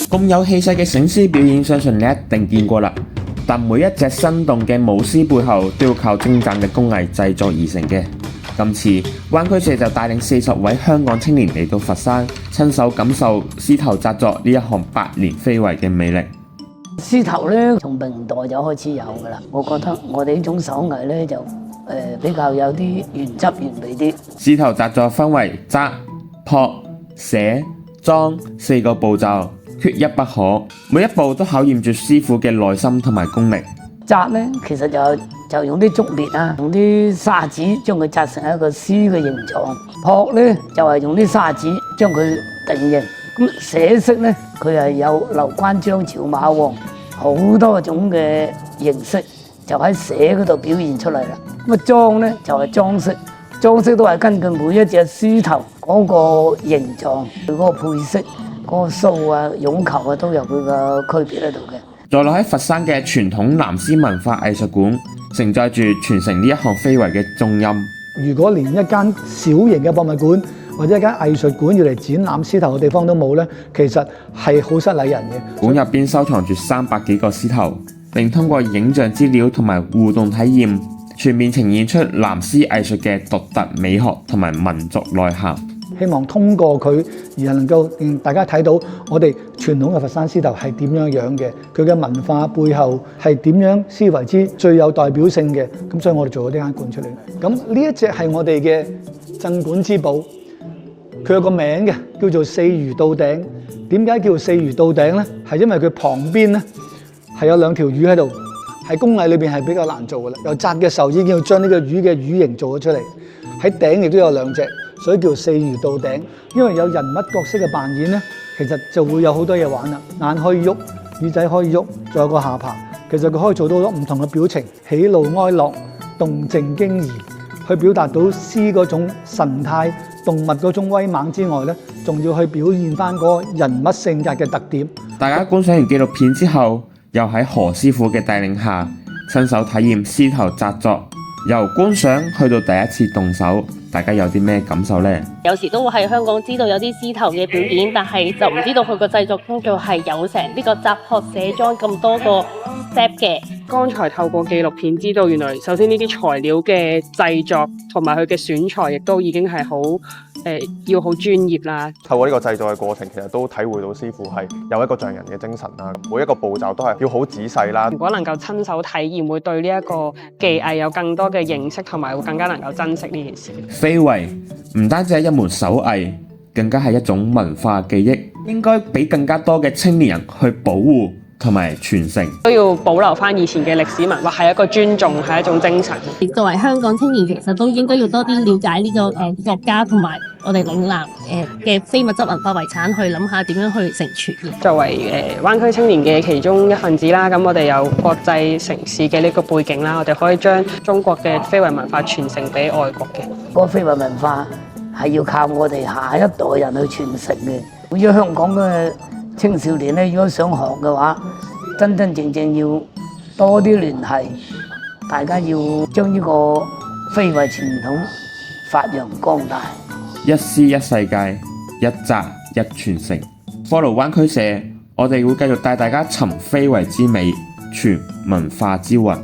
咁有氣勢嘅醒獅表演，相信你一定見過啦。但每一隻生動嘅舞獅背後都要靠精湛嘅工藝製作而成嘅。今次灣區社就帶領40位香港青年嚟到佛山，親手感受獅頭紮作呢一項百年非遺嘅魅力。獅頭咧，從明代就開始有噶啦。我覺得我哋呢種手藝咧就比較有啲原汁原味啲。獅頭紮作分為紮、撲、寫、裝4個步驟，缺一不可。每一步都考驗住師傅嘅耐心同埋功力。紮咧，其實就用啲竹篾啊，用啲沙紙將佢紮成一個獅嘅形狀。撲咧就係用啲沙紙將佢定型。咁寫式咧，佢係有劉關張趙馬王好多種嘅形式，就喺寫嗰度表現出嚟啦。咁啊裝咧就係裝飾，裝飾都係根據每一隻獅頭嗰個形狀、佢嗰個配飾、嗰個鬚啊、絨球啊都有佢嘅區別喺度嘅。坐落喺佛山嘅傳統南獅文化藝術館，承載住傳承呢一項非遺嘅重音。如果連一間小型嘅博物館或者一間藝術館要嚟展覽獅頭嘅地方都冇呢，其實係好失禮人嘅。館入邊收藏住300幾個獅頭，並通過影像資料同埋互動體驗，全面呈現出南獅藝術嘅獨特美學同埋民族內涵。希望通過佢而能夠令大家睇到我哋傳統嘅佛山獅頭係點樣樣嘅，佢嘅文化背後係點樣先為之最有代表性嘅。咁所以我哋做咗呢間館出嚟。咁呢一隻係我哋嘅鎮館之寶。佢有個名嘅，叫做四魚到頂。點解叫四魚到頂呢？係因為佢旁邊呢係有2條魚喺度，喺工藝裏邊係比較難做嘅啦。由紮嘅時候已經要將呢個魚嘅魚形做咗出嚟，喺頂亦都有2隻，所以叫四魚到頂。因為有人物角色嘅扮演呢，其實就會有好多嘢玩啦。眼可以喐，耳仔可以喐，仲有個下巴。其實佢可以做到好多唔同嘅表情，喜怒哀樂、動靜驚疑，去表達到獅嗰種神態。動物嗰種威猛之外呢，仲要去表現翻嗰個人物性格嘅特點。大家觀賞完紀錄片之後，又喺何師傅嘅帶領下，親手體驗獅頭紮作，由觀賞去到第一次動手，大家有啲咩感受呢？有時都會喺香港知道有啲獅頭嘅表演，但係就唔知道佢個製作工序係有成呢個紮撲寫裝咁多個 step 嘅。剛才透過紀錄片知道，原來首先呢啲材料嘅製作同埋佢嘅選材，亦都已經係好要好專業啦。透過呢個製作嘅過程，其實都體會到師傅係有一個匠人嘅精神啦。每一個步驟都係要好仔細啦。如果能夠親手體驗，會對呢一個技藝有更多嘅認識，同埋會更加能夠珍惜呢件事。非遺唔單止係一門手藝，更加係一種文化記憶，應該俾更加多嘅青年人去保護同埋傳承，都要保留翻以前嘅歷史文化，係一個尊重，係一種精神。作為香港青年，其實都應該要多啲了解呢個國家同埋我哋嶺南嘅非物質文化遺產，去諗下點樣去承傳。作為灣區青年嘅其中一份子啦，咁我哋有國際城市嘅呢個背景啦，我哋可以將中國嘅非遺文化傳承俾外國嘅。嗰個非遺文化係要靠我哋下一代人去傳承嘅。如果香港嘅青少年咧，如果想學嘅話，真真正正要多啲聯繫，大家要將呢個非遺傳統發揚光大。一獅一世界，一紮一傳承。Follow 灣區社，我哋會繼續帶大家尋非遺之美，傳文化之魂。